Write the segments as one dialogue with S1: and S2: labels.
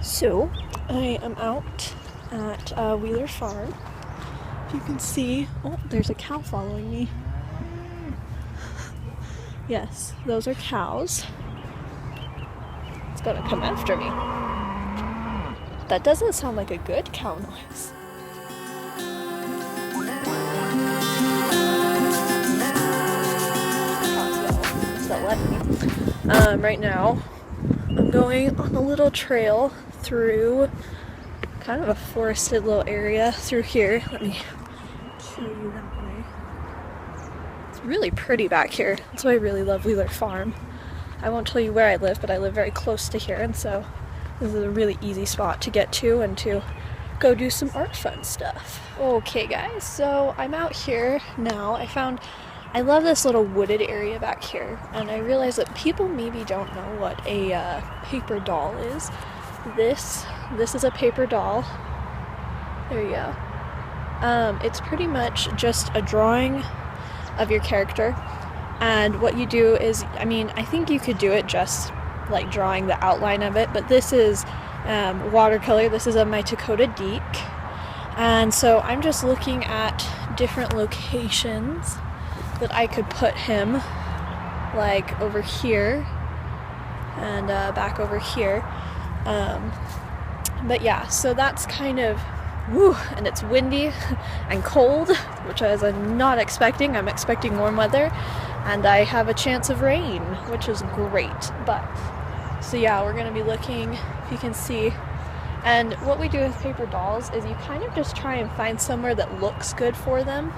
S1: So, I am out at Wheeler Farm. If you can see, oh, there's a cow following me. Yes, those are cows. It's gonna come after me. That doesn't sound like a good cow noise. So let me. Right now, I'm going on a little trail through kind of a forested little area through here. Let me show you that way. It's really pretty back here. That's why I really love Wheeler Farm. I won't tell you where I live, but I live very close to here, and so this is a really easy spot to get to and to go do some art fun stuff. Okay guys, so I'm out here now. I love this little wooded area back here, and I realize that people maybe don't know what a paper doll is. This is a paper doll. There you go. It's pretty much just a drawing of your character, and what you do is, I think you could do it just like drawing the outline of it, but this is watercolor. This is of my Dakota Deke, and so I'm just looking at different locations that I could put him, like over here and back over here. But yeah, so that's kind of, woo, and it's windy and cold, which I was not expecting. I'm expecting warm weather, and I have a chance of rain, which is great. But, so yeah, we're gonna be looking, if you can see. And what we do with paper dolls is you kind of just try and find somewhere that looks good for them,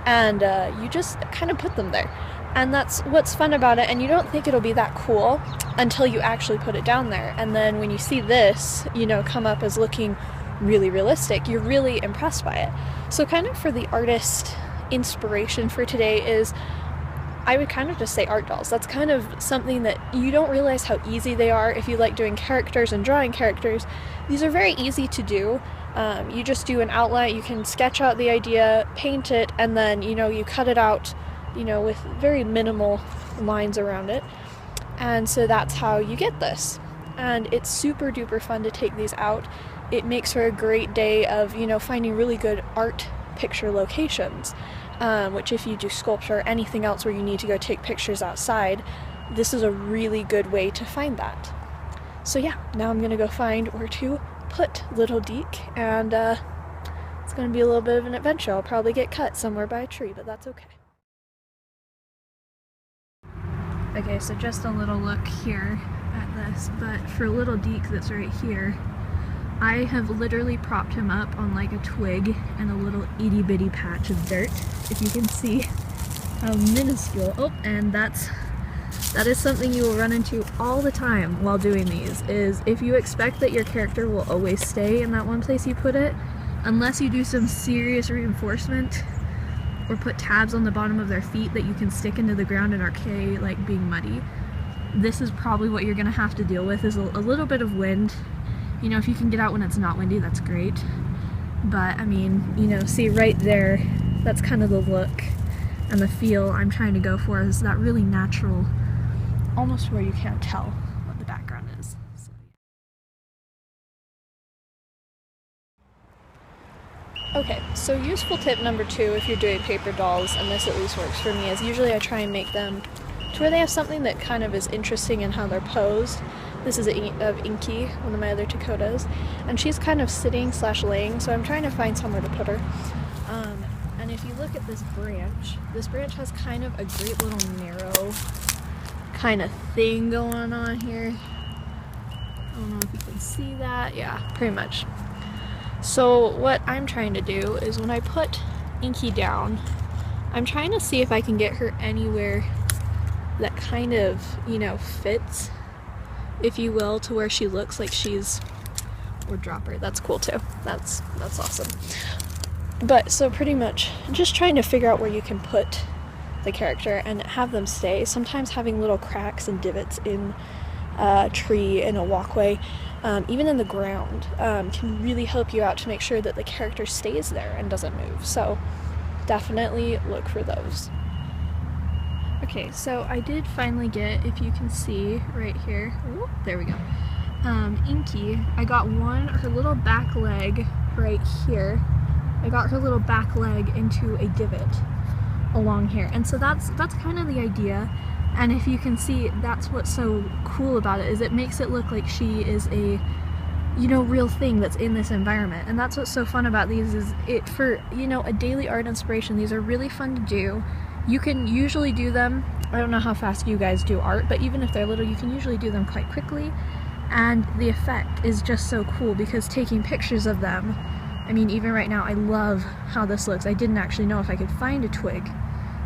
S1: and you just kind of put them there. And that's what's fun about it, and you don't think it'll be that cool until you actually put it down there. And then when you see this, come up as looking really realistic, you're really impressed by it. So kind of for the artist inspiration for today is, I would kind of just say art dolls. That's kind of something that you don't realize how easy they are if you like doing characters and drawing characters. These are very easy to do. You just do an outline, you can sketch out the idea, paint it, and then, you cut it out, with very minimal lines around it. And so that's how you get this. And it's super duper fun to take these out. It makes for a great day of, finding really good art picture locations, which if you do sculpture or anything else where you need to go take pictures outside, this is a really good way to find that. So yeah, now I'm gonna go find where to put little Deke, and it's gonna be a little bit of an adventure. I'll probably get cut somewhere by a tree, but that's okay. Okay, so just a little look here at this, but for little Deke that's right here, I have literally propped him up on like a twig and a little itty bitty patch of dirt, if you can see how minuscule. Oh, and that is something you will run into all the time while doing these, is if you expect that your character will always stay in that one place you put it, unless you do some serious reinforcement or put tabs on the bottom of their feet that you can stick into the ground and are okay, like being muddy, this is probably what you're gonna have to deal with, is a little bit of wind. If you can get out when it's not windy, that's great. But see right there, that's kind of the look and the feel I'm trying to go for, is that really natural, almost where you can't tell what the background is. So, yeah. Okay, so useful tip number 2 if you're doing paper dolls, and this at least works for me, is usually I try and make them to where they have something that kind of is interesting in how they're posed. This is of Inky, one of my other Dakotas, and she's kind of sitting / laying, so I'm trying to find somewhere to put her. And if you look at this branch has kind of a great little narrow kind of thing going on here. I don't know if you can see that. Yeah, pretty much. So what I'm trying to do is, when I put Inky down, I'm trying to see if I can get her anywhere that kind of, fits, if you will, to where she looks like she's, or drop her. That's cool too. That's awesome. But so pretty much just trying to figure out where you can put the character and have them stay. Sometimes having little cracks and divots in a tree, in a walkway, even in the ground, can really help you out to make sure that the character stays there and doesn't move. So definitely look for those. Okay, so I did finally get, if you can see right here, ooh, there we go, Inky, I got her little back leg right here. I got her little back leg into a divot along here, and so that's kind of the idea. And if you can see, that's what's so cool about it, is it makes it look like she is a, you know, real thing that's in this environment. And that's what's so fun about these, is it for, you know, a daily art inspiration, these are really fun to do. You can usually do them, I don't know how fast you guys do art, but even if they're little, you can usually do them quite quickly. And the effect is just so cool, because taking pictures of them, I mean, even right now, I love how this looks. I didn't actually know if I could find a twig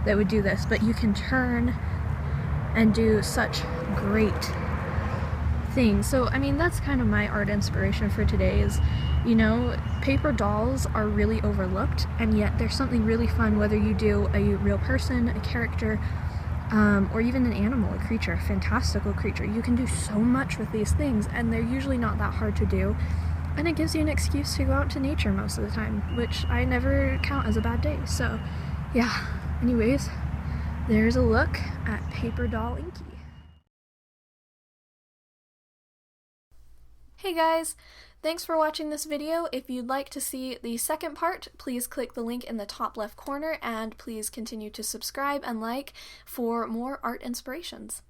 S1: that would do this, but you can turn and do such great things. So, I mean, that's kind of my art inspiration for today is, you know, paper dolls are really overlooked, and yet there's something really fun whether you do a real person, a character, or even an animal, a creature, a fantastical creature. You can do so much with these things, and they're usually not that hard to do. And it gives you an excuse to go out to nature most of the time, which I never count as a bad day. So, yeah. Anyways, there's a look at Paper Doll Inky. Hey guys! Thanks for watching this video. If you'd like to see the second part, please click the link in the top left corner, and please continue to subscribe and like for more art inspirations.